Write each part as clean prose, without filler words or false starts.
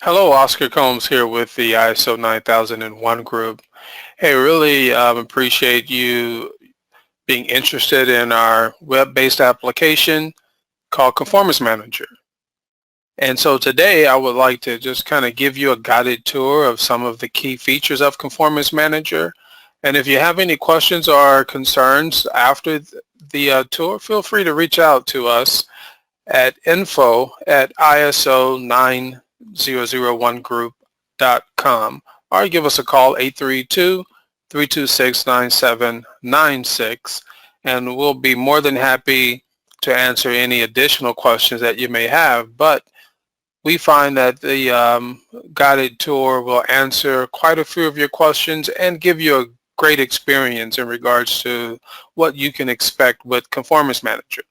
Hello, Oscar Combs here with the ISO 9001 group. Hey, really appreciate you being interested in our web-based application called Conformance Manager. And so today I would like to just kind of give you a guided tour of some of the key features of Conformance Manager. And if you have any questions or concerns after the tour, feel free to reach out to us at info@iso9001group.com or give us a call 832-326-9796 and we'll be more than happy to answer any additional questions that you may have. But we find that the guided tour will answer quite a few of your questions and give you a great experience in regards to what you can expect with Conformance Manager.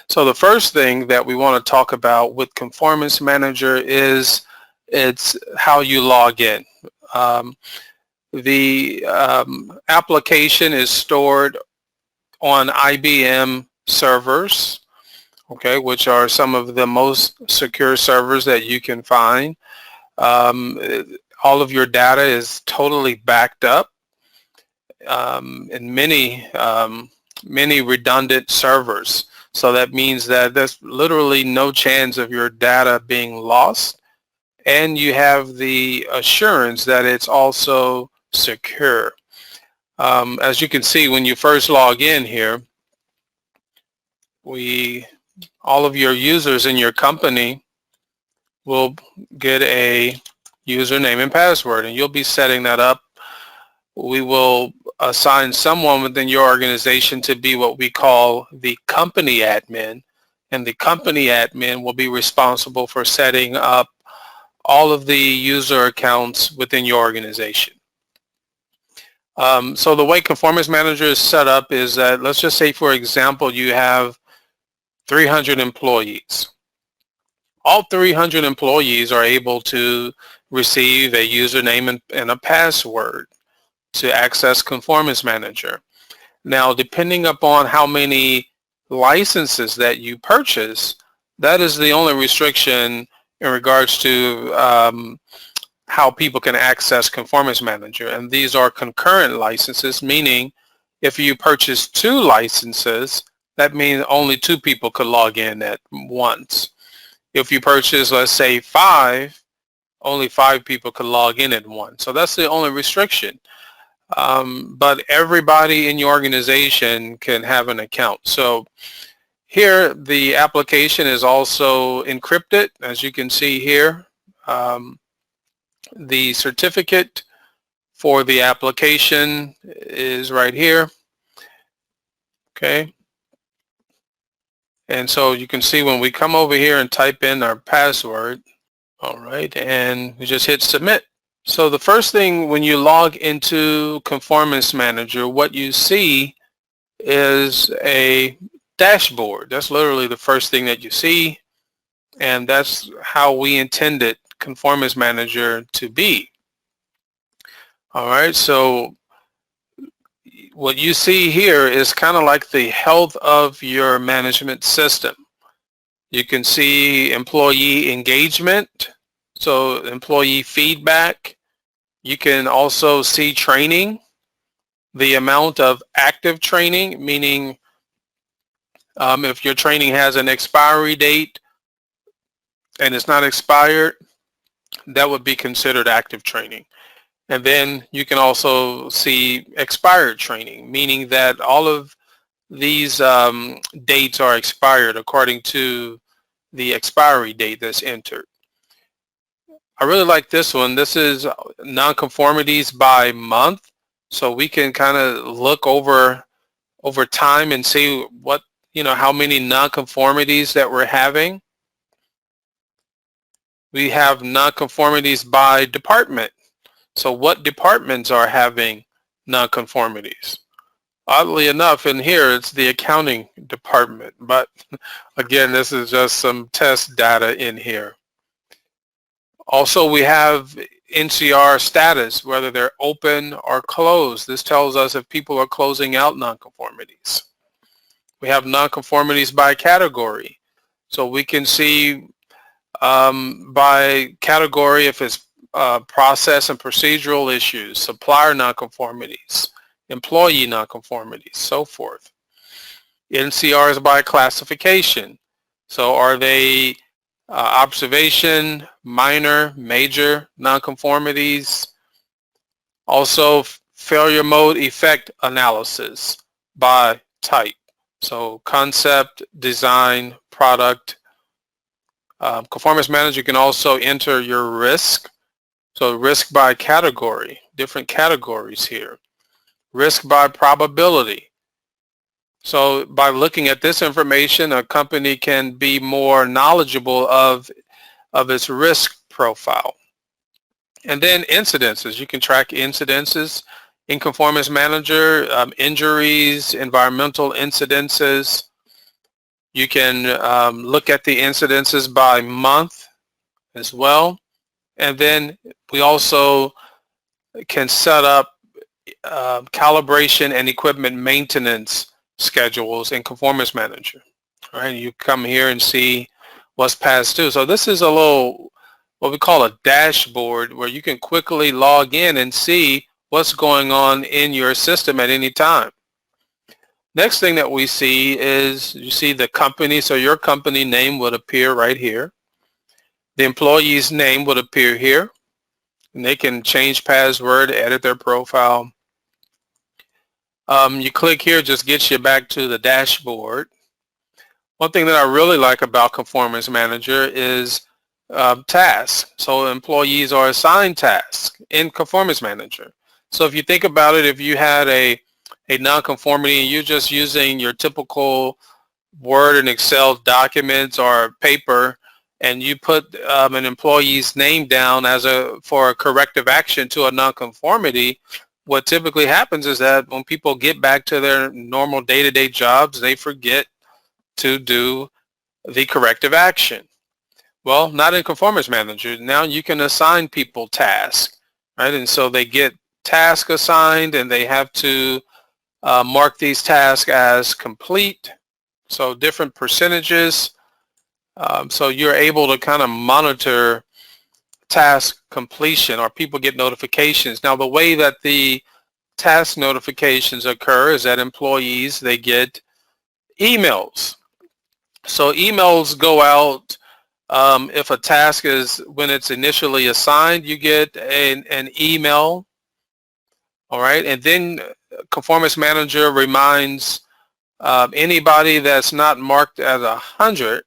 So the first thing that we want to talk about with Conformance Manager is it's how you log in. The application is stored on IBM servers, okay, which are some of the most secure servers that you can find. All of your data is totally backed up in many redundant servers. So that means that there's literally no chance of your data being lost, and you have the assurance that it's also secure. As you can see, when you first log in here, all of your users in your company will get a username and password, and you'll be setting that up. We will assign someone within your organization to be what we call the company admin, and the company admin will be responsible for setting up all of the user accounts within your organization. So the way Conformance Manager is set up is that, let's just say, for example, you have 300 employees. All 300 employees are able to receive a username and a password to access Conformance Manager. Now, depending upon how many licenses that you purchase, that is the only restriction in regards to how people can access Conformance Manager. And these are concurrent licenses, meaning if you purchase 2 licenses, that means only 2 people could log in at once. If you purchase, let's say, 5, only 5 people could log in at once. So that's the only restriction. But everybody in your organization can have an account. So here the application is also encrypted, as you can see here. The certificate for the application is right here. Okay. And so you can see when we come over here and type in our password, all right, and we just hit submit. So the first thing when you log into Conformance Manager, what you see is a dashboard. That's literally the first thing that you see, and that's how we intended Conformance Manager to be. All right, so what you see here is kind of like the health of your management system. You can see employee engagement, so employee feedback. You can also see training, the amount of active training, meaning if your training has an expiry date and it's not expired, that would be considered active training. And then you can also see expired training, meaning that all of these dates are expired according to the expiry date that's entered. I really like this one. This is nonconformities by month. So we can kind of look over time and see what, how many nonconformities that we're having. We have nonconformities by department. So what departments are having nonconformities? Oddly enough, in here it's the accounting department, but again, this is just some test data in here. Also, we have NCR status, whether they're open or closed. This tells us if people are closing out nonconformities. We have nonconformities by category. So we can see by category if it's process and procedural issues, supplier nonconformities, employee nonconformities, so forth. NCRs by classification. So are they observation, minor, major nonconformities? Also failure mode effect analysis by type. So concept, design, product. Conformance manager can also enter your risk. So risk by category, different categories here. Risk by probability. So by looking at this information, a company can be more knowledgeable of its risk profile. And then incidences. You can track incidences in Conformance Manager, injuries, environmental incidences. You can look at the incidences by month as well. And then we also can set up calibration and equipment maintenance schedules in Conformance Manager. All right, you come here and see what's past due. So this is a little, what we call a dashboard, where you can quickly log in and see what's going on in your system at any time. Next thing that we see is, you see the company. So your company name would appear right here. The employee's name would appear here. And they can change password, edit their profile. You click here, just gets you back to the dashboard. One thing that I really like about Conformance Manager is tasks. So employees are assigned tasks in Conformance Manager. So if you think about it, if you had a nonconformity and you're just using your typical Word and Excel documents or paper, and you put an employee's name down for a corrective action to a nonconformity, what typically happens is that when people get back to their normal day-to-day jobs, they forget to do the corrective action. Well, not in Conformance Manager. Now you can assign people tasks, right? And so they get task assigned, and they have to mark these tasks as complete. So different percentages. So you're able to kind of monitor task completion, or people get notifications. Now the way that the task notifications occur is that employees, they get emails. So emails go out if a task is, when it's initially assigned, you get an email. All right, and then Conformance Manager reminds anybody that's not marked as 100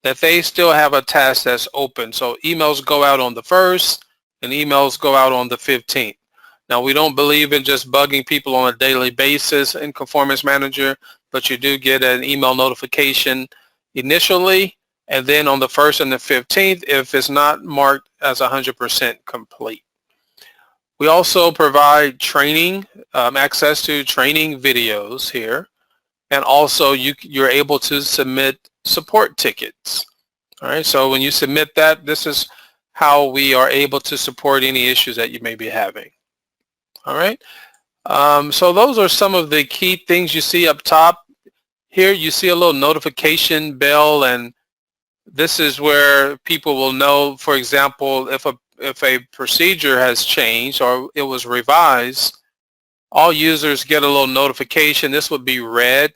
that they still have a task that's open. So emails go out on the 1st and emails go out on the 15th. Now we don't believe in just bugging people on a daily basis in Conformance Manager, but you do get an email notification initially, and then on the 1st and the 15th if it's not marked as 100% complete. We also provide training, access to training videos here, and also you're able to submit support tickets. All right, so when you submit that, this is how we are able to support any issues that you may be having. All right, so those are some of the key things you see up top. Here you see a little notification bell, and this is where people will know, for example, if a procedure has changed or it was revised, all users get a little notification. This would be red,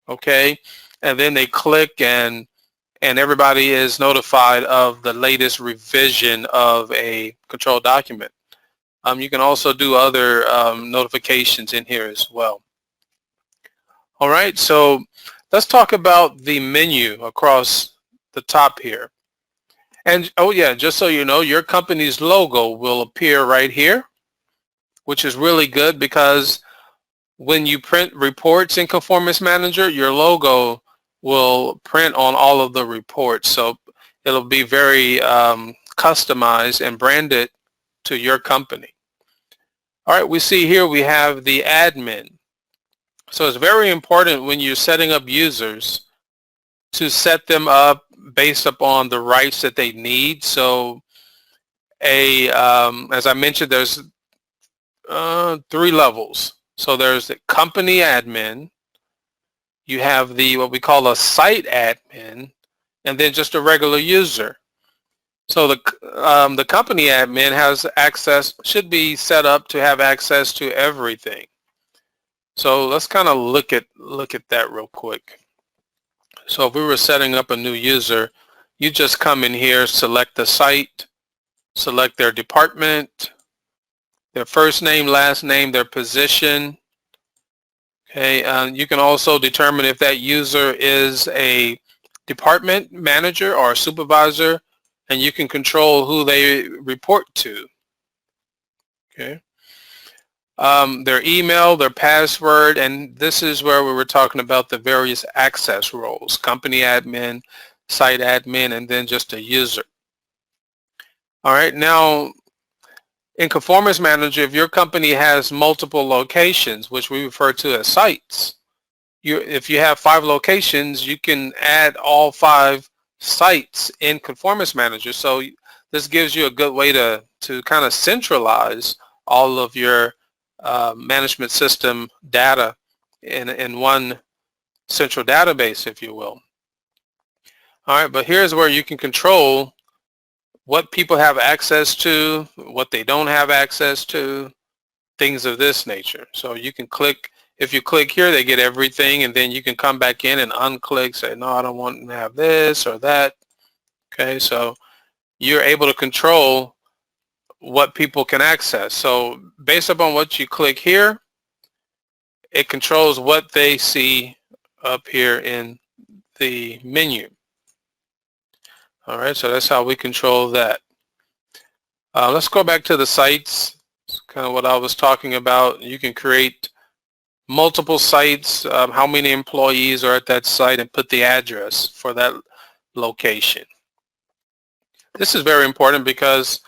okay? And then they click, and everybody is notified of the latest revision of a control document. You can also do other notifications in here as well. All right, so let's talk about the menu across the top here. And oh yeah, just so you know, your company's logo will appear right here, which is really good, because when you print reports in Conformance Manager, your logo will print on all of the reports. So it'll be very customized and branded to your company. All right, we see here we have the admin. So it's very important when you're setting up users to set them up based upon the rights that they need. So as I mentioned, there's 3 levels. So there's the company admin, you have the what we call a site admin, and then just a regular user. So the company admin has access, should be set up to have access to everything. So let's kind of look at that real quick. So if we were setting up a new user, you just come in here, select the site, select their department, their first name, last name, their position. Okay, you can also determine if that user is a department manager or a supervisor, and you can control who they report to. Okay. Their email, their password, and this is where we were talking about the various access roles: company admin, site admin, and then just a user. All right, now in Conformance Manager, if your company has multiple locations, which we refer to as sites, if you have 5 locations, you can add all 5 sites in Conformance Manager. So this gives you a good way to kind of centralize all of your management system data in one central database, if you will. All right, but here's where you can control what people have access to, what they don't have access to, things of this nature. So you can click, if you click here, they get everything, and then you can come back in and unclick, say, no, I don't want to have this or that. Okay, so you're able to control what people can access. So based upon what you click here, it controls what they see up here in the menu. All right, so that's how we control that. Let's go back to the sites. It's kind of what I was talking about. You can create multiple sites, how many employees are at that site, and put the address for that location. This is very important because,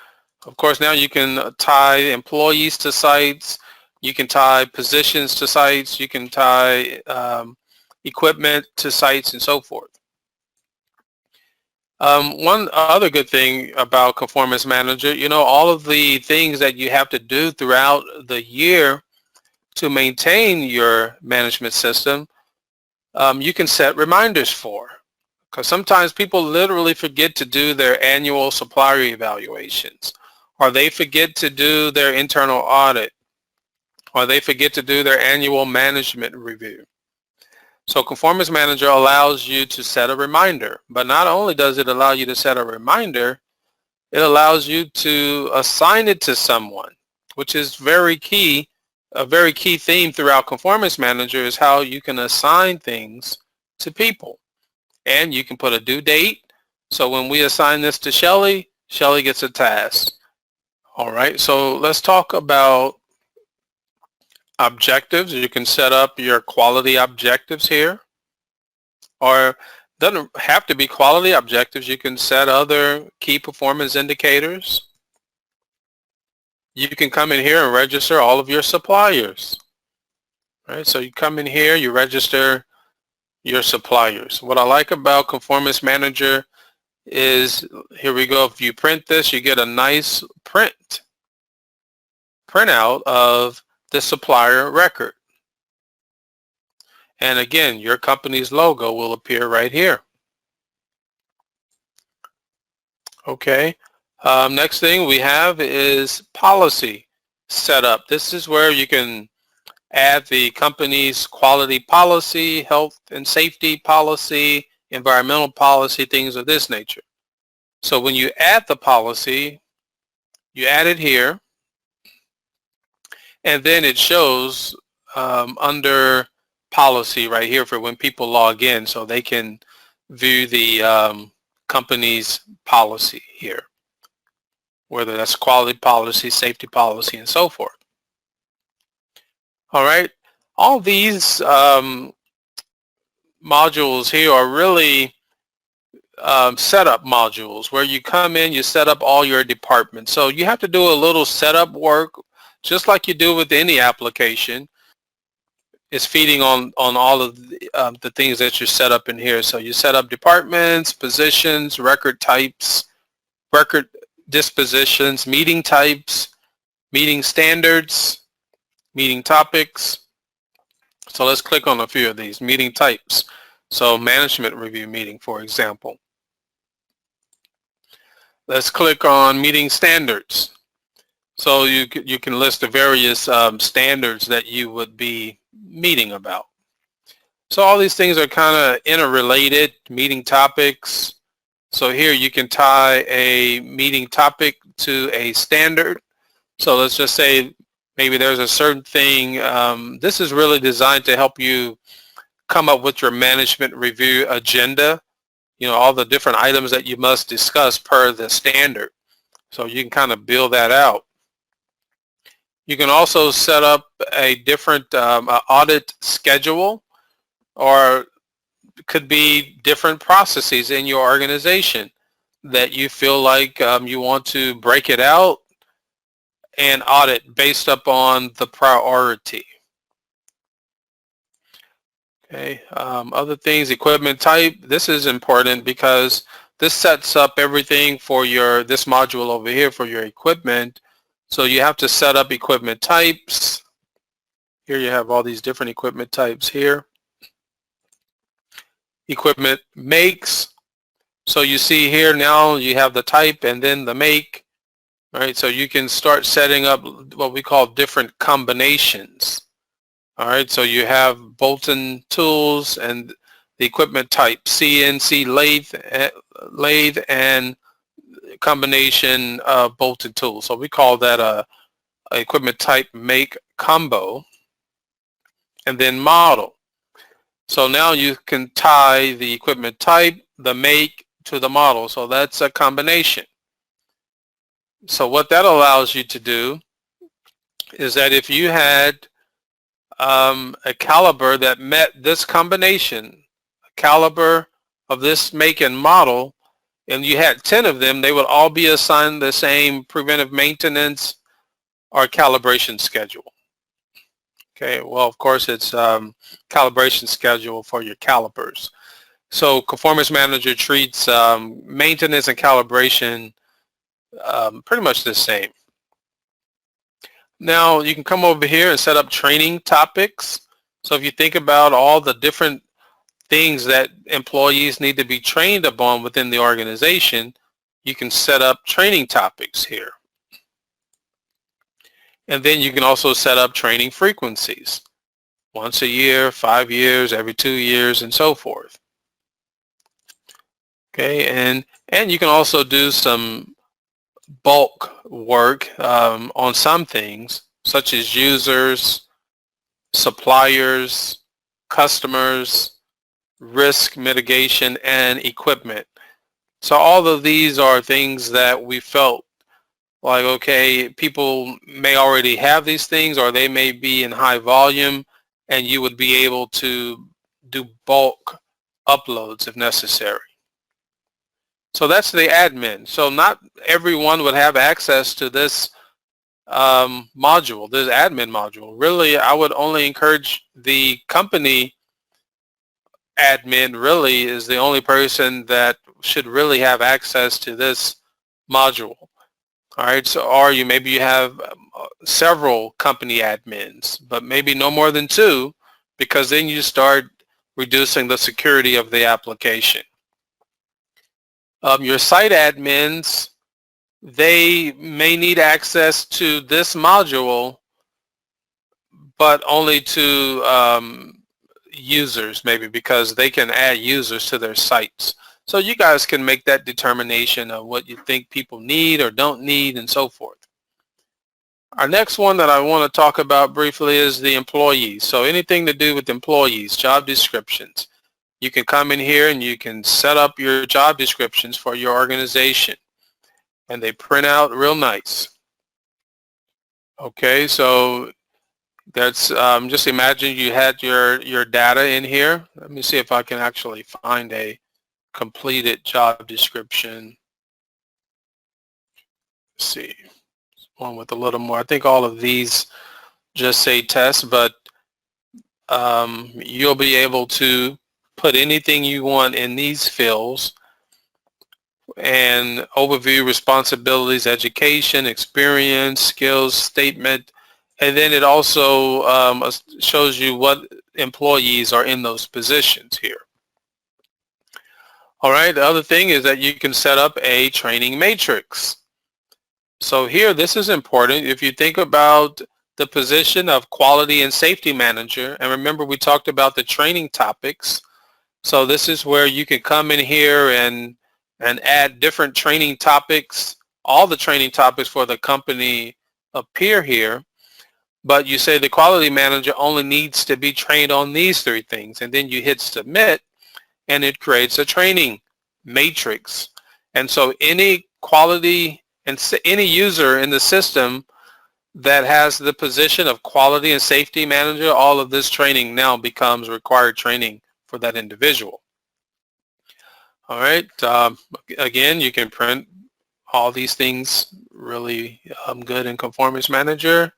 of course, now you can tie employees to sites, you can tie positions to sites, you can tie equipment to sites, and so forth. One other good thing about Conformance Manager, all of the things that you have to do throughout the year to maintain your management system, you can set reminders for. Because sometimes people literally forget to do their annual supplier evaluations, or they forget to do their internal audit, or they forget to do their annual management review. So Conformance Manager allows you to set a reminder, but not only does it allow you to set a reminder, it allows you to assign it to someone, which is very key. A very key theme throughout Conformance Manager is how you can assign things to people. And you can put a due date. So when we assign this to Shelly, Shelly gets a task. All right, so let's talk about objectives. You can set up your quality objectives here, or it doesn't have to be quality objectives. You can set other key performance indicators. You can come in here and register all of your suppliers. All right, so you come in here, you register your suppliers. What I like about Conformance Manager is, here we go, if you print this, you get a nice printout of the supplier record. And again, your company's logo will appear right here. Okay, next thing we have is policy setup. This is where you can add the company's quality policy, health and safety policy, environmental policy, things of this nature. So when you add the policy, you add it here, and then it shows under policy right here for when people log in, so they can view the company's policy here, whether that's quality policy, safety policy, and so forth. All right, all these modules here are really setup modules where you come in, you set up all your departments. So you have to do a little setup work, just like you do with any application. It's feeding on all of the things that you set up in here. So you set up departments, positions, record types, record dispositions, meeting types, meeting standards, meeting topics. So let's click on a few of these meeting types. So management review meeting, for example. Let's click on meeting standards. So you can list the various standards that you would be meeting about. So all these things are kind of interrelated, meeting topics. So here you can tie a meeting topic to a standard. So let's just say maybe there's a certain thing. This is really designed to help you come up with your management review agenda. You know, all the different items that you must discuss per the standard. So you can kind of build that out. You can also set up a different audit schedule, or it could be different processes in your organization that you feel like you want to break it out and audit based upon the priority. Okay. Other things, equipment type. This is important because this sets up everything for this module over here for your equipment. So you have to set up equipment types. Here you have all these different equipment types here. Equipment makes. So you see here now you have the type and then the make. All right, so you can start setting up what we call different combinations. All right, so you have Bolton tools and the equipment type, CNC lathe and combination Bolton tools. So we call that a equipment type make combo, and then model. So now you can tie the equipment type, the make to the model. So that's a combination. So what that allows you to do is that if you had a caliber that met this combination, a caliber of this make and model, and you had 10 of them, they would all be assigned the same preventive maintenance or calibration schedule. Okay, well, of course, it's calibration schedule for your calipers. So Conformance Manager treats maintenance and calibration pretty much the same. Now you can come over here and set up training topics. So if you think about all the different things that employees need to be trained upon within the organization, you can set up training topics here. And then you can also set up training frequencies. Once a year, 5 years, every 2 years, and so forth. Okay, and you can also do some bulk work on some things, such as users, suppliers, customers, risk mitigation, and equipment. So all of these are things that we felt like, okay, people may already have these things, or they may be in high volume, and you would be able to do bulk uploads if necessary. So that's the admin. So not everyone would have access to this module, this admin module. Really, I would only encourage the company admin. Really is the only person that should really have access to this module. All right, so or maybe you have several company admins, but maybe no more than 2, because then you start reducing the security of the application. Your site admins, they may need access to this module, but only to users, maybe, because they can add users to their sites. So you guys can make that determination of what you think people need or don't need and so forth. Our next one that I want to talk about briefly is the employees. So anything to do with employees, job descriptions. You can come in here and you can set up your job descriptions for your organization, and they print out real nice. Okay, so that's just imagine you had your data in here. Let me see if I can actually find a completed job description. Let's see, one with a little more. I think all of these just say test, but you'll be able to put anything you want in these fields, and overview, responsibilities, education, experience, skills, statement, and then it also shows you what employees are in those positions here. All right, the other thing is that you can set up a training matrix. So here, this is important. If you think about the position of quality and safety manager, and remember we talked about the training topics. So this is where you can come in here and add different training topics. All the training topics for the company appear here, but you say the quality manager only needs to be trained on these three things, and then you hit submit, and it creates a training matrix. And so any quality and any user in the system that has the position of quality and safety manager, all of this training now becomes required training for that individual. All right. Again, you can print all these things really good in Conformance Manager.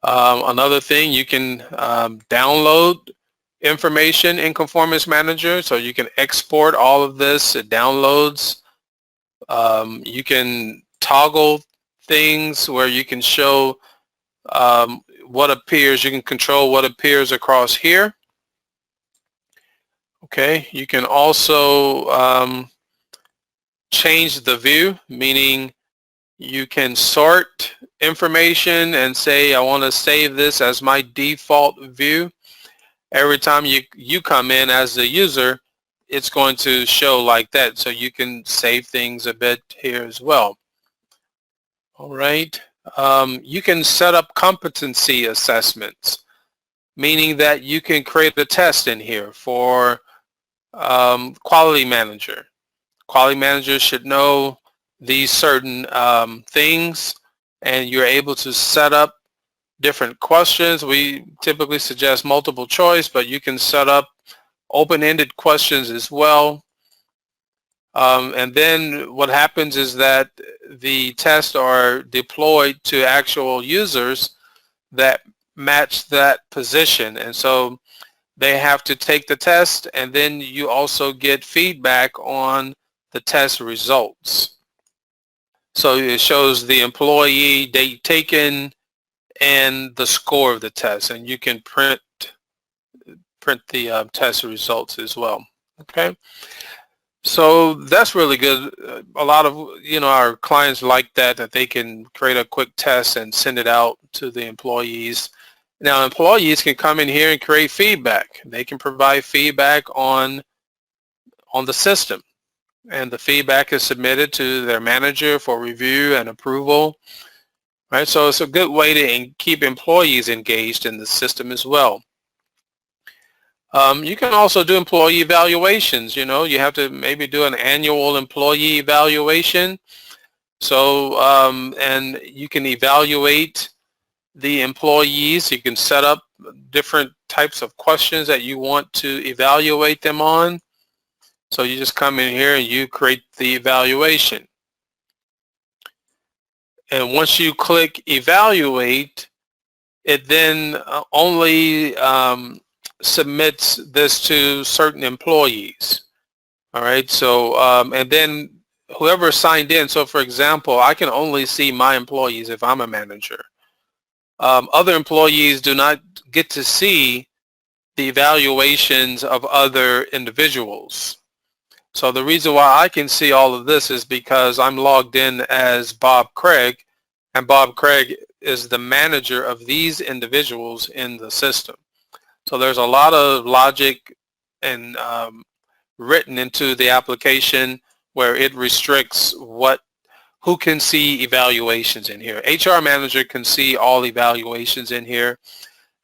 Another thing, you can download information in Conformance Manager, so you can export all of this. It downloads. You can toggle things where you can show what appears. You can control what appears across here. Okay, you can also change the view, meaning you can sort information and say, I want to save this as my default view. Every time you come in as the user, it's going to show like that. So you can save things a bit here as well. All right. You can set up competency assessments, meaning that you can create a test in here for quality manager. Quality manager should know these certain things, and you're able to set up different questions. We typically suggest multiple choice, but you can set up open-ended questions as well. And then what happens is that the tests are deployed to actual users that match that position. And so they have to take the test, and then you also get feedback on the test results. So it shows the employee, date taken, and the score of the test, and you can print the test results as well. Okay, so that's really good. A lot of our clients like that they can create a quick test and send it out to the employees. Now employees can come in here and create feedback. They can provide feedback on the system, and the feedback is submitted to their manager for review and approval. Right, so it's a good way to keep employees engaged in the system as well. You can also do employee evaluations. You have to maybe do an annual employee evaluation. So, and you can evaluate the employees. You can set up different types of questions that you want to evaluate them on. So you just come in here and you create the evaluation. And once you click evaluate, it then only submits this to certain employees. All right, so and then whoever signed in, so for example, I can only see my employees if I'm a manager. Other employees do not get to see the evaluations of other individuals. So the reason why I can see all of this is because I'm logged in as Bob Craig, and Bob Craig is the manager of these individuals in the system. So there's a lot of logic and written into the application where it restricts who can see evaluations in here. HR manager can see all evaluations in here.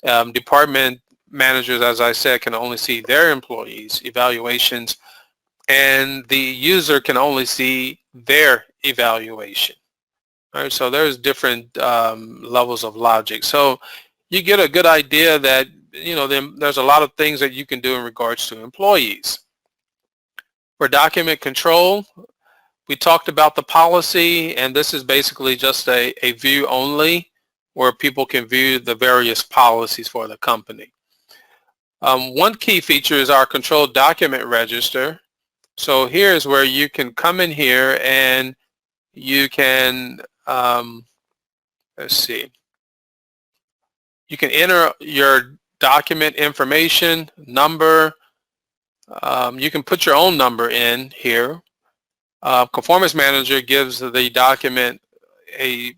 Department managers, as I said, can only see their employees' evaluations, and the user can only see their evaluation. All right, so there's different levels of logic. So you get a good idea that there's a lot of things that you can do in regards to employees. For document control, we talked about the policy, and this is basically just a view only where people can view the various policies for the company. One key feature is our controlled document register. So here's where you can come in here and you can, let's see, you can enter your document information, number, You can put your own number in here. Conformance Manager gives the document a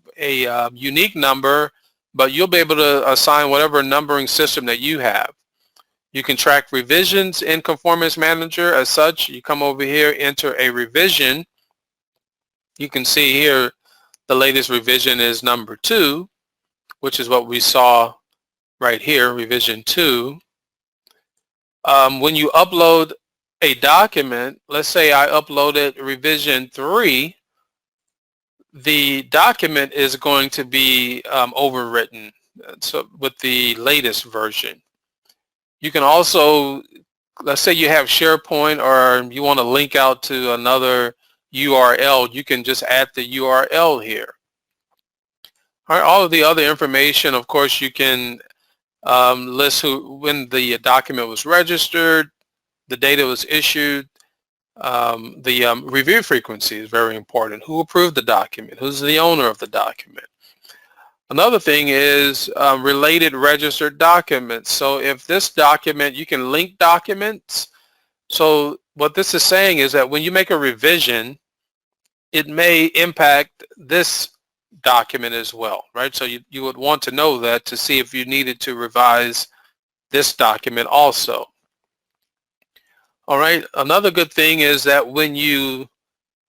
unique number, but you'll be able to assign whatever numbering system that you have. You can track revisions in Conformance Manager. As such, you come over here, enter a revision. You can see here the latest revision is number 2, which is what we saw right here, revision 2. When you upload a document, let's say I uploaded revision 3, the document is going to be overwritten so with the latest version. You can also, let's say you have SharePoint or you want to link out to another URL, you can just add the URL here. All right, all of the other information, of course, you can list when the document was registered, the date it was issued, the review frequency is very important. Who approved the document? Who's the owner of the document? Another thing is related registered documents. So if this document, you can link documents. So what this is saying is that when you make a revision, it may impact this document as well, right? So you would want to know that to see if you needed to revise this document also. All right, another good thing is that when you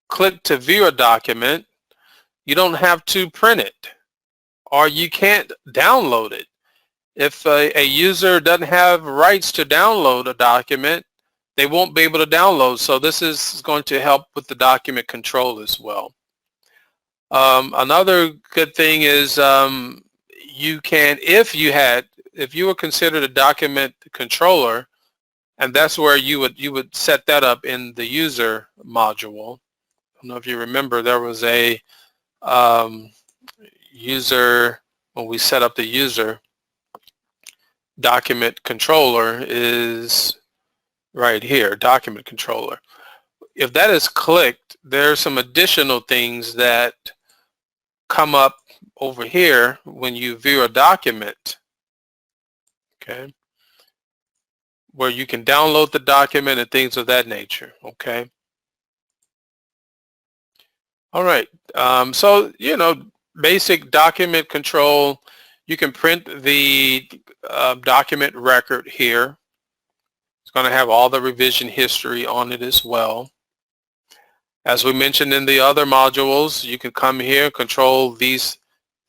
click to view a document, you don't have to print it or you can't download it. If a user doesn't have rights to download a document, they won't be able to download. So this is going to help with the document control as well. Another good thing is you can, if you were considered a document controller, and that's where you would set that up in the user module. I don't know if you remember, there was a user, when we set up the user, document controller is right here, document controller. If that is clicked, there's some additional things that come up over here when you view a document, okay, where you can download the document and things of that nature, okay? All right, so, basic document control, you can print the document record here. It's going to have all the revision history on it as well. As we mentioned in the other modules, you can come here, control these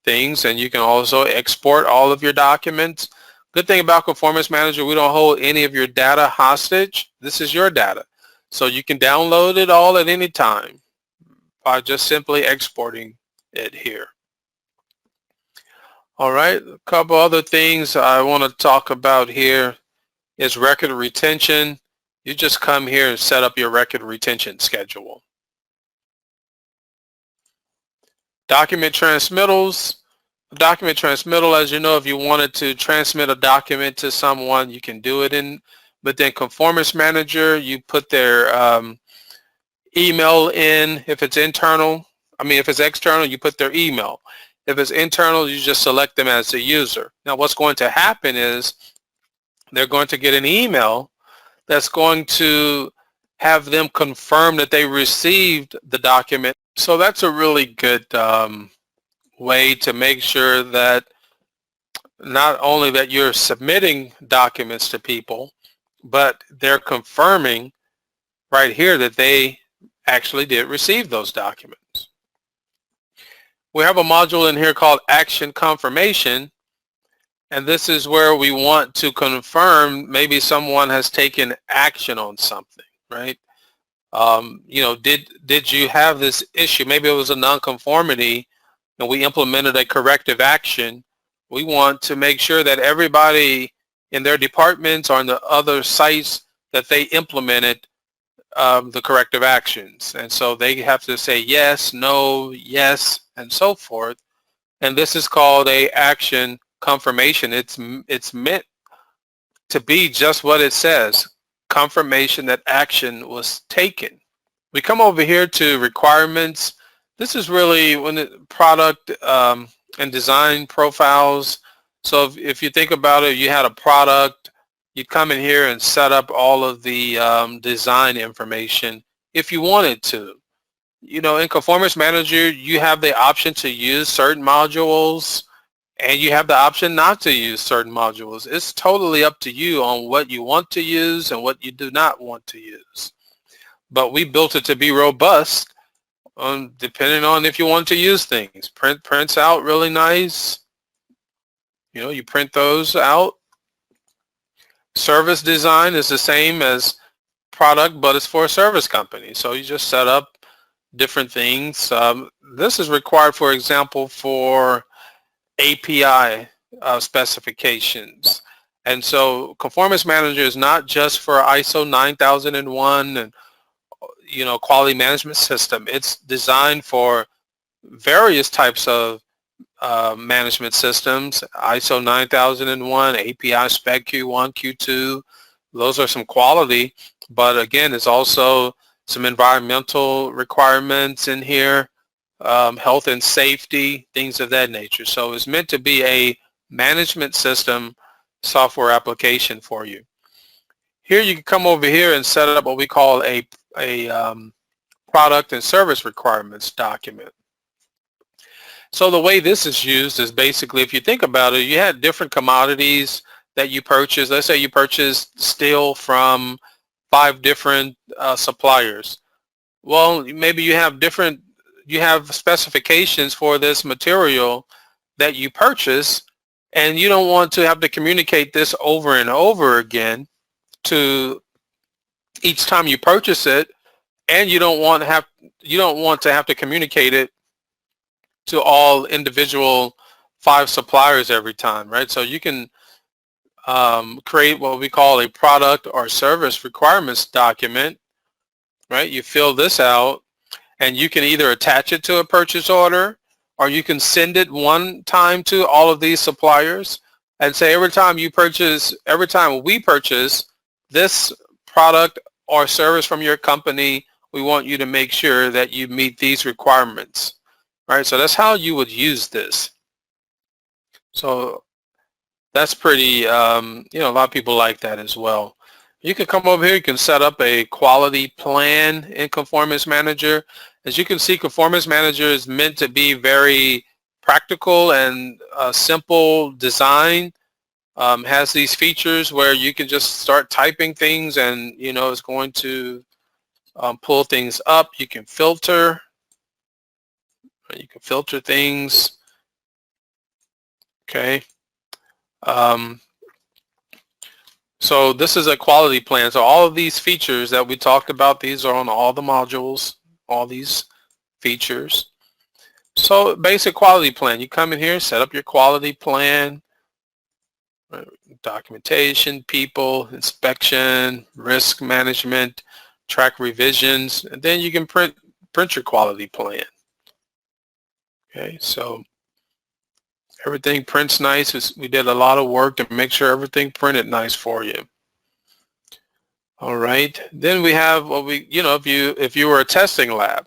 things, and you can also export all of your documents. Good thing about Conformance Manager, we don't hold any of your data hostage. This is your data. So you can download it all at any time by just simply exporting it here. All right, a couple other things I want to talk about here is record retention. You just come here and set up your record retention schedule. Document transmittals. Document transmittal, as you know, if you wanted to transmit a document to someone, you can do it within Conformance Manager. You put their email in. If it's internal, if it's external, you put their email. If it's internal, you just select them as a user. Now what's going to happen is they're going to get an email that's going to have them confirm that they received the document. So that's a really good way to make sure that not only that you're submitting documents to people, but they're confirming right here that they actually did receive those documents. We have a module in here called Action Confirmation, and this is where we want to confirm maybe someone has taken action on something, right? Did you have this issue? Maybe it was a nonconformity and we implemented a corrective action. We want to make sure that everybody in their departments or in the other sites that they implemented the corrective actions. And so they have to say yes, no, yes, and so forth. And this is called a action confirmation. It's meant to be just what it says, confirmation that action was taken. We come over here to requirements. This is really when the product and design profiles. So if you think about it, you had a product, you'd come in here and set up all of the design information if you wanted to. You know, in Conformance Manager, you have the option to use certain modules and you have the option not to use certain modules. It's totally up to you on what you want to use and what you do not want to use. But we built it to be robust, depending on if you want to use things. Prints out really nice. You know, you print those out. Service design is the same as product, but it's for a service company. So you just set up different things. This is required, for example, for API specifications. And so Conformance Manager is not just for ISO 9001 and, you know, quality management system. It's designed for various types of management systems, ISO 9001, API Spec Q1, Q2. Those are some quality, but again, it's also some environmental requirements in here, health and safety, things of that nature. So it's meant to be a management system software application for you. Here you can come over here and set up what we call a product and service requirements document. So the way this is used is basically, if you think about it, you had different commodities that you purchased. Let's say you purchased steel from 5 different suppliers. Well, maybe you have specifications for this material that you purchase, and you don't want to have to communicate this over and over again to each time you purchase it, and you don't want to have to communicate it to all individual 5 suppliers every time, right? So you can create what we call a product or service requirements document, right? You fill this out and you can either attach it to a purchase order, or you can send it one time to all of these suppliers and say every time we purchase this product or service from your company, we want you to make sure that you meet these requirements. Right, so that's how you would use this. So that's pretty, you know, a lot of people like that as well. You can come over here, you can set up a quality plan in Conformance Manager. As you can see, Conformance Manager is meant to be very practical and simple design. Has these features where you can just start typing things and, you know, it's going to pull things up. You can filter. You can filter things, okay. So this is a quality plan. So all of these features that we talked about, these are on all the modules, all these features. So basic quality plan, you come in here, set up your quality plan, documentation, people, inspection, risk management, track revisions, and then you can print your quality plan. Okay, so everything prints nice. We did a lot of work to make sure everything printed nice for you. All right, then we have what we, you know, if you were a testing lab.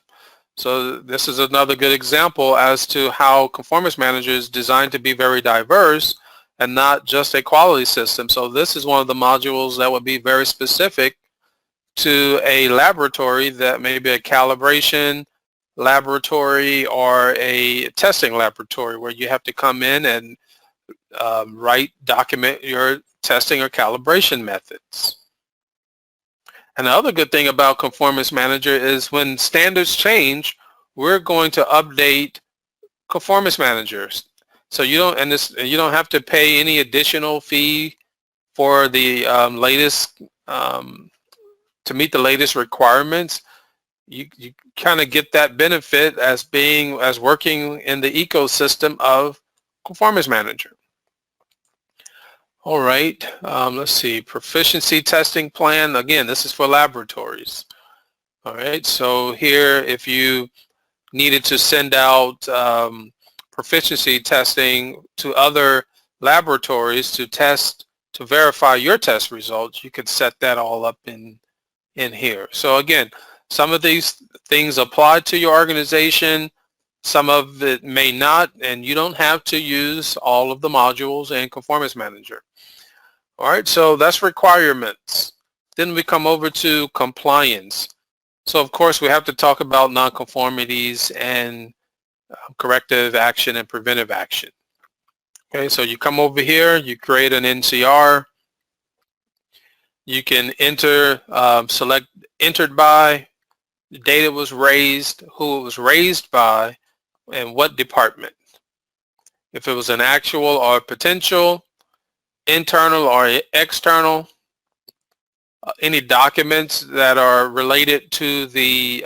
So this is another good example as to how Conformance Manager is designed to be very diverse and not just a quality system. So this is one of the modules that would be very specific to a laboratory, that may be a calibration laboratory or a testing laboratory, where you have to come in and document your testing or calibration methods. And the other good thing about Conformance Manager is when standards change, we're going to update Conformance Managers. So you don't have to pay any additional fee for the latest to meet the latest requirements. You kind of get that benefit as working in the ecosystem of Conformance Manager. All right, let's see, proficiency testing plan. Again, this is for laboratories. All right, so here, if you needed to send out proficiency testing to other laboratories to verify your test results, you could set that all up in here. So again, some of these things apply to your organization, some of it may not, and you don't have to use all of the modules in Conformance Manager. All right, so that's requirements. Then we come over to compliance. So of course we have to talk about nonconformities and corrective action and preventive action. Okay, so you come over here, you create an NCR. You can enter, select entered by, the date it was raised, who it was raised by, and what department. If it was an actual or potential, internal or external, any documents that are related to the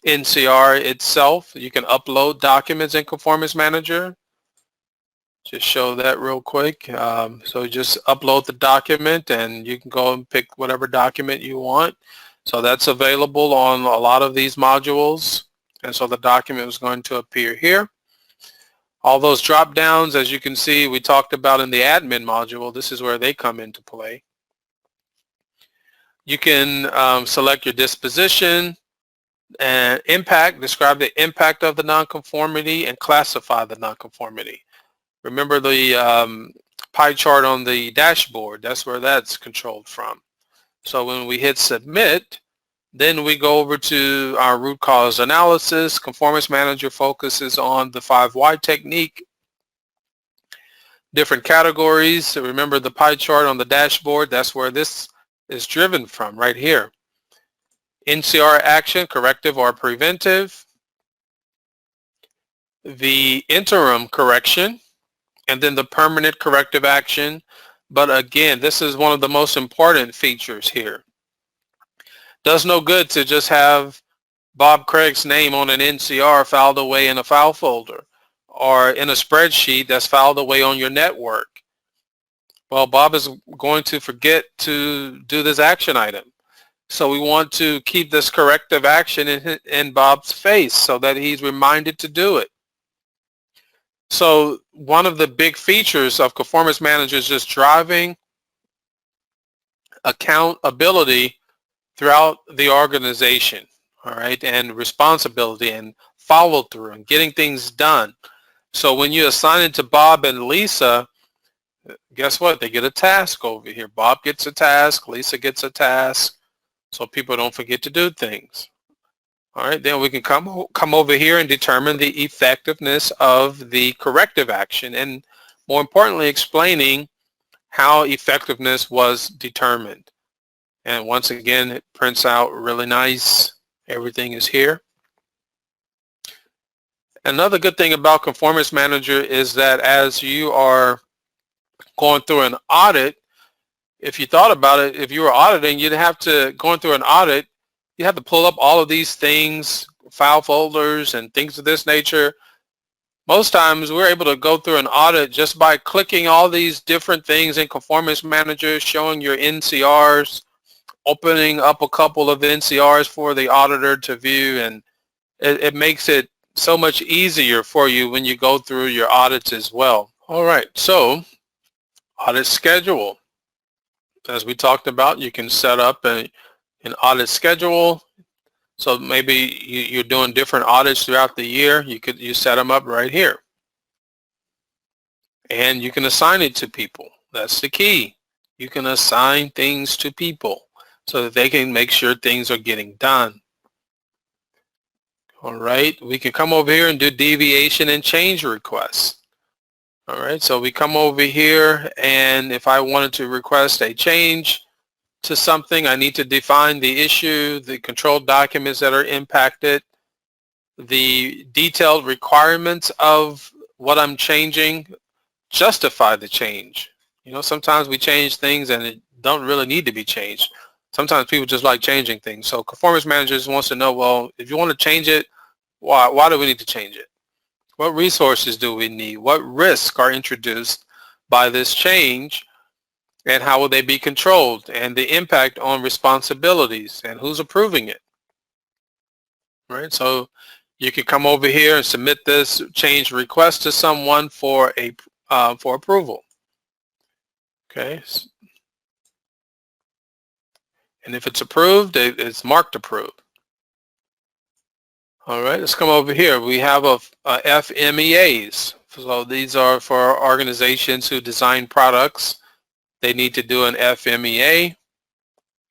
NCR itself. You can upload documents in Conformance Manager. Just show that real quick. So just upload the document and you can go and pick whatever document you want. So that's available on a lot of these modules. And so the document is going to appear here. All those drop downs, as you can see, we talked about in the admin module. This is where they come into play. You can select your disposition and impact, describe the impact of the nonconformity, and classify the nonconformity. Remember the pie chart on the dashboard, that's where that's controlled from. So when we hit submit, then we go over to our root cause analysis. Conformance Manager focuses on the 5 why technique, different categories. So remember the pie chart on the dashboard, that's where this is driven from, right here. NCR action, corrective or preventive, the interim correction, and then the permanent corrective action. But again, this is one of the most important features here. Does no good to just have Bob Craig's name on an NCR filed away in a file folder or in a spreadsheet that's filed away on your network. Well, Bob is going to forget to do this action item. So we want to keep this corrective action in Bob's face so that he's reminded to do it. So one of the big features of Conformance Manager is just driving accountability throughout the organization, all right, and responsibility and follow through and getting things done. So when you assign it to Bob and Lisa, guess what? They get a task over here. Bob gets a task, Lisa gets a task, so people don't forget to do things. All right, then we can come over here and determine the effectiveness of the corrective action, and more importantly, explaining how effectiveness was determined. And once again, it prints out really nice. Everything is here. Another good thing about Conformance Manager is that as you are going through an audit, if you thought about it, if you were auditing, you'd have to, going through an audit, you have to pull up all of these things, file folders and things of this nature. Most times we're able to go through an audit just by clicking all these different things in Conformance Manager, showing your NCRs, opening up a couple of NCRs for the auditor to view, and it makes it so much easier for you when you go through your audits as well. All right, so audit schedule. As we talked about, you can set up an audit schedule. So maybe you're doing different audits throughout the year. You set them up right here. And you can assign it to people. That's the key. You can assign things to people so that they can make sure things are getting done. All right, we can come over here and do deviation and change requests. All right, so we come over here, and if I wanted to request a change to something, I need to define the issue, the controlled documents that are impacted, the detailed requirements of what I'm changing, justify the change. You know, sometimes we change things and it don't really need to be changed. Sometimes people just like changing things. So Conformance Manager just wants to know, well, if you want to change it, why do we need to change it? What resources do we need? What risks are introduced by this change? And how will they be controlled? And the impact on responsibilities and who's approving it? Right? So you can come over here and submit this change request to someone for approval. Okay. And if it's approved, it's marked approved. All right, let's come over here. We have FMEAs. So these are for organizations who design products they need to do an FMEA.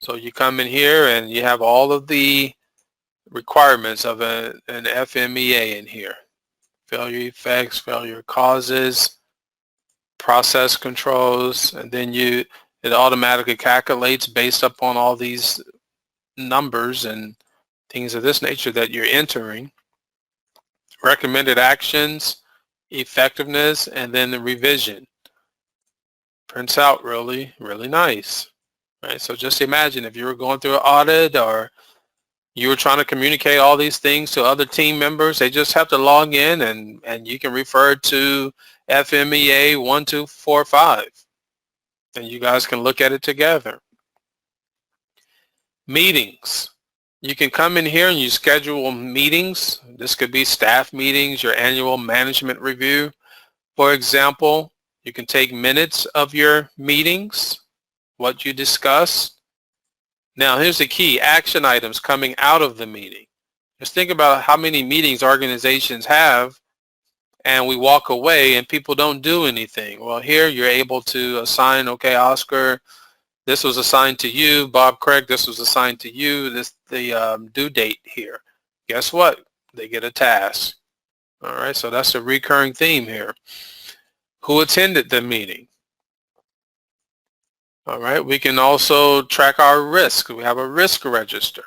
So you come in here and you have all of the requirements of an FMEA in here. Failure effects, failure causes, process controls, and then it automatically calculates based upon all these numbers and things of this nature that you're entering. Recommended actions, effectiveness, and then the revision. Prints out really, really nice. Right? So just imagine if you were going through an audit or you were trying to communicate all these things to other team members, they just have to log in and you can refer to FMEA 1245 and you guys can look at it together. Meetings. You can come in here and you schedule meetings. This could be staff meetings, your annual management review. For example, you can take minutes of your meetings, what you discussed. Now here's the key, action items coming out of the meeting. Just think about how many meetings organizations have and we walk away and people don't do anything. Well, here you're able to assign, okay, Oscar, this was assigned to you. Bob, Craig, this was assigned to you. The due date here. Guess what? They get a task. All right, so that's a recurring theme here. Who attended the meeting? All right, we can also track our risk. We have a risk register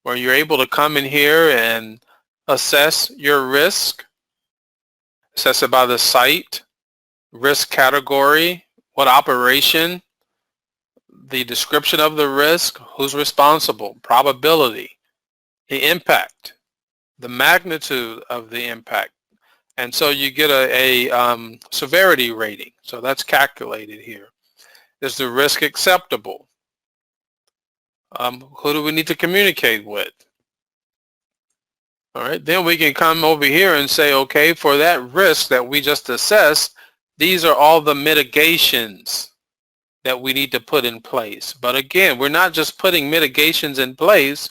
where you're able to come in here and assess your risk, assess it by the site, risk category, what operation, the description of the risk, who's responsible, probability, the impact, the magnitude of the impact. And so you get a severity rating. So that's calculated here. Is the risk acceptable? Who do we need to communicate with? All right, then we can come over here and say, okay, for that risk that we just assessed, these are all the mitigations that we need to put in place. But again, we're not just putting mitigations in place,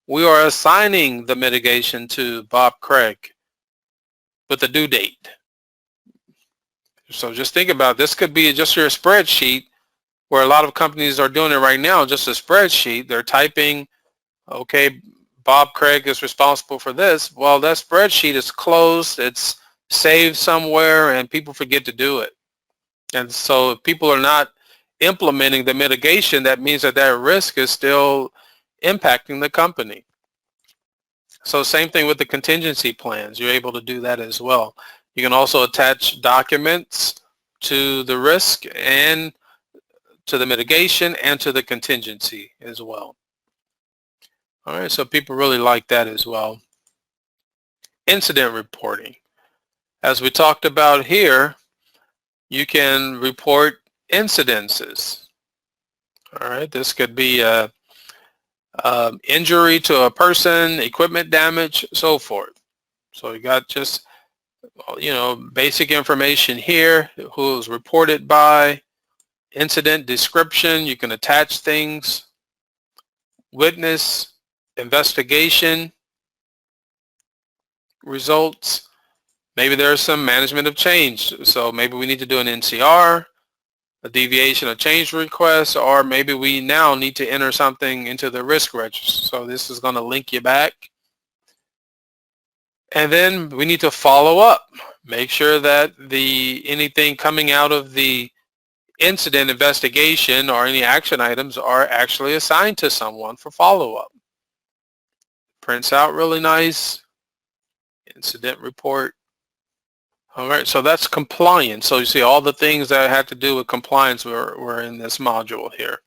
we are assigning the mitigation to Bob Craig with a due date. So just think about it. This could be just your spreadsheet where a lot of companies are doing it right now, just a spreadsheet. They're typing, okay, Bob Craig is responsible for this. Well, that spreadsheet is closed, it's saved somewhere, and people forget to do it. And so if people are not implementing the mitigation, that means that that risk is still impacting the company. So same thing with the contingency plans. You're able to do that as well. You can also attach documents to the risk and to the mitigation and to the contingency as well. All right, so people really like that as well. Incident reporting. As we talked about here, you can report incidences. All right, this could be a injury to a person, equipment damage, so forth. So you got just, basic information here, who was reported by, incident description, you can attach things, witness, investigation, results. Maybe there's some management of change. So maybe we need to do an NCR, a deviation of change request, or maybe we now need to enter something into the risk register. So this is going to link you back. And then we need to follow up. Make sure that anything coming out of the incident investigation or any action items are actually assigned to someone for follow-up. Prints out really nice. Incident report. All right, so that's compliance. So you see all the things that had to do with compliance were in this module here.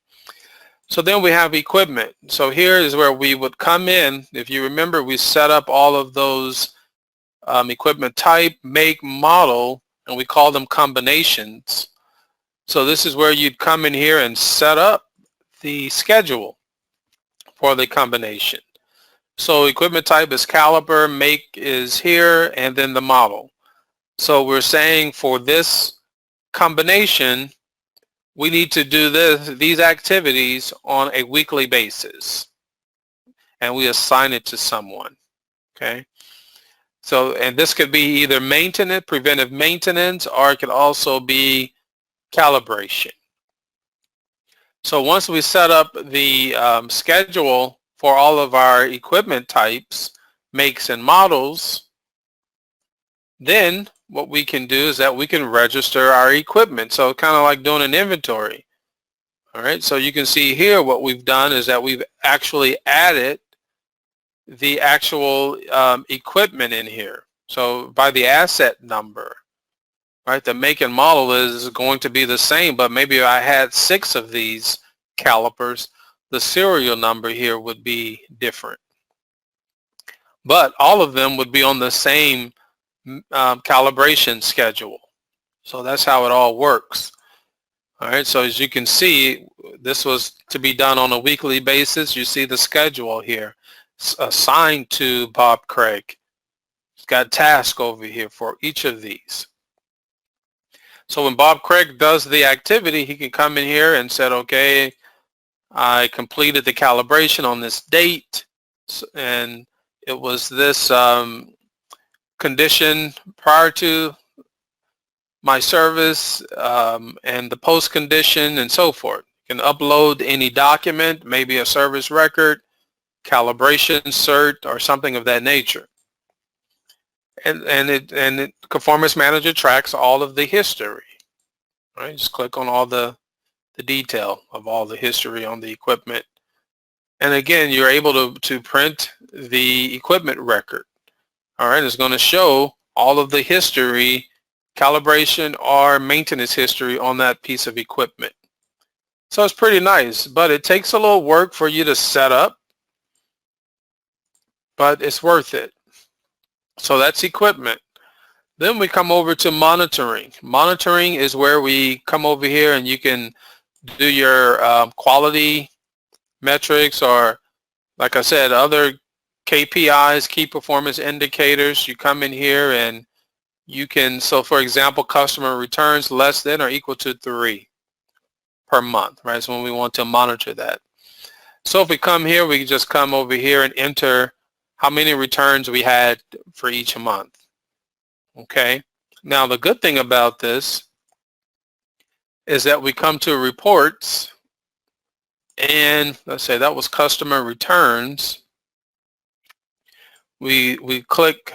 So then we have equipment. So here is where we would come in. If you remember, we set up all of those equipment type, make, model, and we call them combinations. So this is where you'd come in here and set up the schedule for the combination. So equipment type is caliper, make is here, and then the model. So we're saying for this combination, we need to do these activities on a weekly basis. And we assign it to someone, okay? So, and this could be either maintenance, preventive maintenance, or it could also be calibration. So once we set up the schedule for all of our equipment types, makes, and models, then what we can do is that we can register our equipment. So kind of like doing an inventory. All right, so you can see here what we've done is that we've actually added the actual equipment in here. So by the asset number, right, the make and model is going to be the same, but maybe if I had 6 of these calipers, the serial number here would be different. But all of them would be on the same calibration schedule. So that's how it all works. All right, so as you can see, this was to be done on a weekly basis. You see the schedule here assigned to Bob Craig. He's got a task over here for each of these. So when Bob Craig does the activity, he can come in here and say, okay, I completed the calibration on this date, and it was this condition prior to my service, and the post condition, and so forth. You can upload any document, maybe a service record, calibration cert, or something of that nature. And Conformance Manager tracks all of the history. Right? Just click on all the detail of all the history on the equipment. And again, you're able to print the equipment record. All right, it's going to show all of the history, calibration or maintenance history on that piece of equipment. So it's pretty nice, but it takes a little work for you to set up, but it's worth it. So that's equipment. Then we come over to monitoring. Monitoring is where we come over here and you can do your quality metrics, or like I said, other KPIs, key performance indicators. You come in here and you can, so for example, customer returns less than or equal to 3 per month, right? So when we want to monitor that. So if we come here, we just come over here and enter how many returns we had for each month. Okay. Now the good thing about this is that we come to reports, and let's say that was customer returns. We click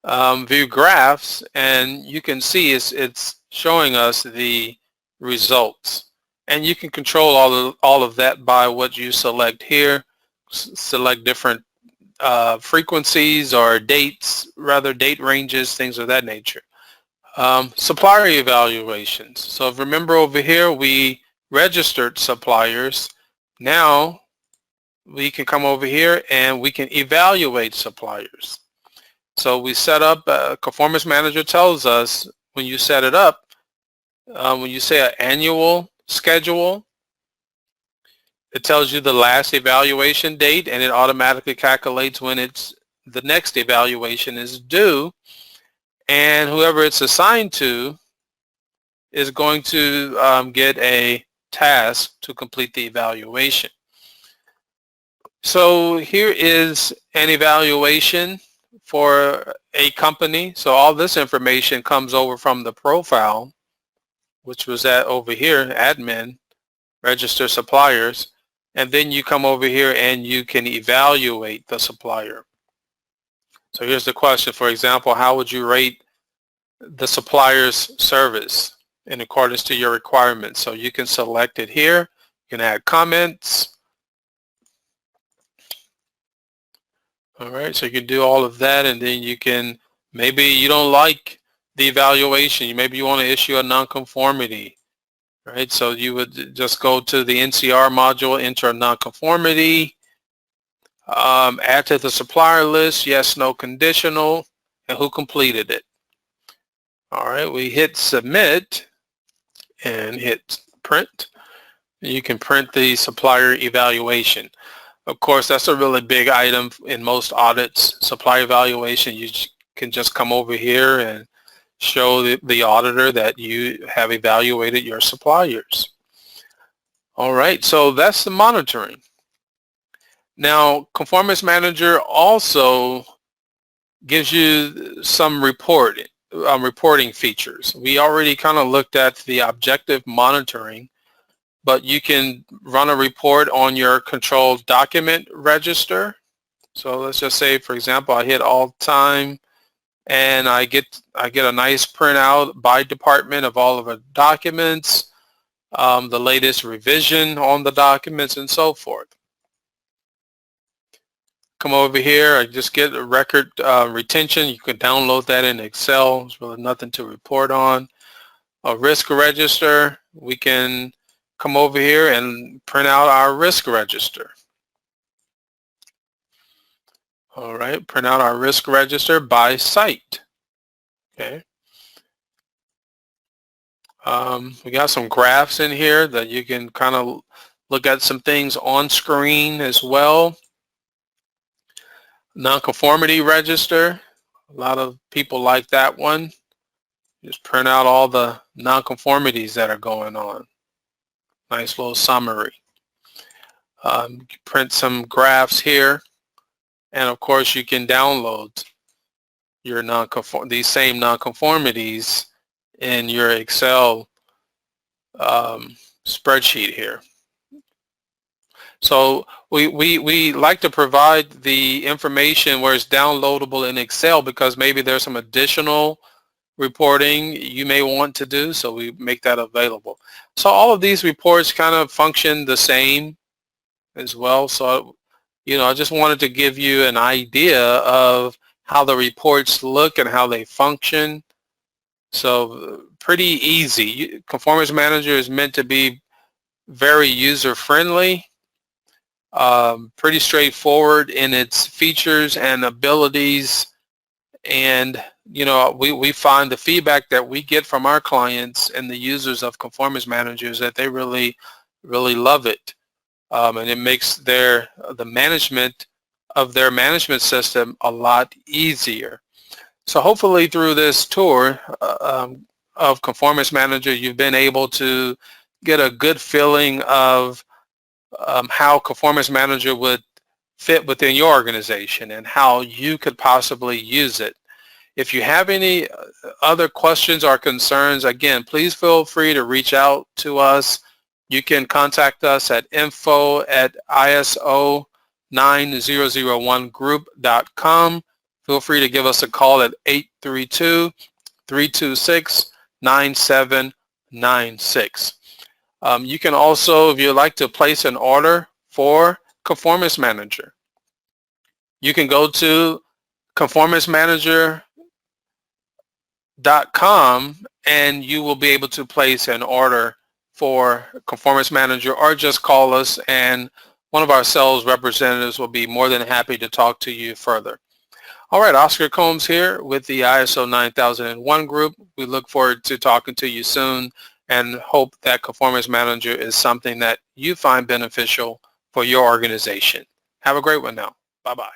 view graphs, and you can see it's showing us the results, and you can control all of that by what you select here. Select different frequencies or dates, rather date ranges, things of that nature. Supplier evaluations. So remember over here we registered suppliers. Now we can come over here and we can evaluate suppliers. So we set up, Conformance Manager tells us when you set it up, when you say an annual schedule, it tells you the last evaluation date, and it automatically calculates when the next evaluation is due, and whoever it's assigned to is going to get a task to complete the evaluation. So here is an evaluation for a company. So all this information comes over from the profile, which was over here, admin, register suppliers, and then you come over here and you can evaluate the supplier. So here's the question. For example, how would you rate the supplier's service in accordance to your requirements? So you can select it here. You can add comments. All right, so you can do all of that, and then you can, maybe you don't like the evaluation. Maybe you want to issue a nonconformity. Right, so you would just go to the NCR module, enter a nonconformity, add to the supplier list, yes, no, conditional, and who completed it. All right, we hit submit and hit print. You can print the supplier evaluation. Of course, that's a really big item in most audits. Supplier evaluation, you can just come over here and show the auditor that you have evaluated your suppliers. All right, so that's the monitoring. Now, Conformance Manager also gives you some reporting features. We already kind of looked at the objective monitoring, but you can run a report on your controlled document register. So let's just say, for example, I hit all time and I get a nice printout by department of all of the documents, the latest revision on the documents, and so forth. Come over here, I just get a record retention. You can download that in Excel. There's really nothing to report on. A risk register, we can come over here and print out our risk register. All right, print out our risk register by site. Okay. We got some graphs in here that you can kind of look at some things on screen as well. Nonconformity register, a lot of people like that one. Just print out all the nonconformities that are going on. Nice little summary. You can print some graphs here, and of course you can download your these same nonconformities in your Excel spreadsheet here. So we like to provide the information where it's downloadable in Excel because maybe there's some additional reporting you may want to do, so we make that available. So all of these reports kind of function the same as well. So, I just wanted to give you an idea of how the reports look and how they function. So pretty easy. Conformance Manager is meant to be very user-friendly, pretty straightforward in its features and abilities. And we find the feedback that we get from our clients and the users of Conformance Managers that they really love it, and it makes the management of their management system a lot easier. So hopefully through this tour of Conformance Manager, you've been able to get a good feeling of how Conformance Manager would fit within your organization and how you could possibly use it. If you have any other questions or concerns, again, please feel free to reach out to us. You can contact us at info@iso9001group.com. Feel free to give us a call at 832-326-9796. You can also, if you'd like to place an order for Conformance Manager, you can go to conformancemanager.com and you will be able to place an order for Conformance Manager, or just call us and one of our sales representatives will be more than happy to talk to you further. All right, Oscar Combs here with the ISO 9001 group. We look forward to talking to you soon and hope that Conformance Manager is something that you find beneficial for your organization. Have a great one now. Bye-bye.